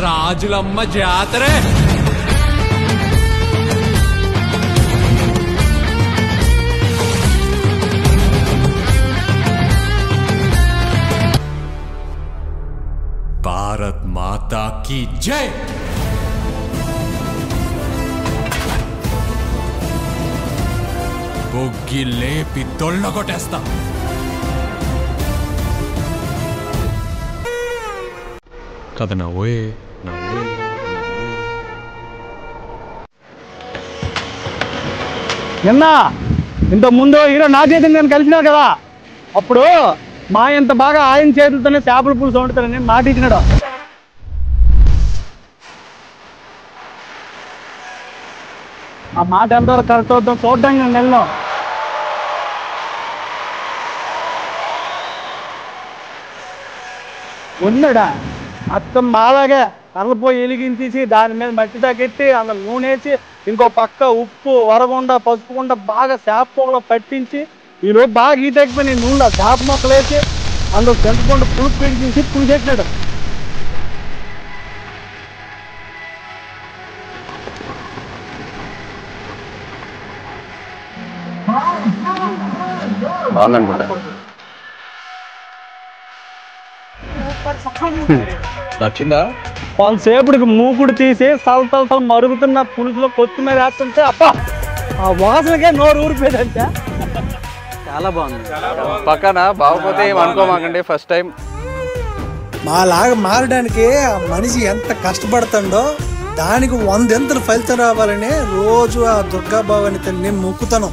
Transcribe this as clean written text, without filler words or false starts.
రాజులమ్మ జాతరే. భారత్ మాతా key జై. Buggy లేపి తొళ్ళ కొట్టేస్తా. కథ నవ్వే నిన్న ఇంత ముందు హీరో నాగేంద్ర నేను కలిసినారు కదా, అప్పుడు మా ఇంత బాగా ఆయన చేతులతోనే చేపల పులుసు వండుతారని మాట ఇచ్చినాడు. ఆ మాట ఎంతవరకు కరెక్ట్ అవుతాం చూడడానికి నేను వెళ్ళాం. ఉన్నాడా అత్తం మాలాగే కర్రపోయి వెలిగించేసి దాని మీద మట్టి తగ్గెట్టి అందులో నూనె వేసి ఇంకో పక్క ఉప్పు వరగుండా పసుపుకుండా బాగా చేప పొగలో పట్టించి ఈరోజు బాగా ఈత ఎక్కిపోయి నూనె చేప మొక్కలు వేసి అందులో పెంచకుండా పులుపు పెంచేసి పులిసెట్టినాడు. నచ్చిందా? కొంతసేపుడికి మూకుడు తీసి తల మరుగుతున్న పులుసులో కొత్తిమీర వేస్తుంటే అబ్బా ఆ వాసనకే నోరు ఊరిపోయిందంటే చాలా బాగుంది. పక్కన బాగోపోతే ఏమనుకోమాకండి. ఫస్ట్ టైం మాలాగా మారడానికి ఆ మనిషి ఎంత కష్టపడుతుండో దానికి 100 ఫలితం రావాలని రోజు ఆ దుర్గా భవాని తల్లిని మొక్కుతాను.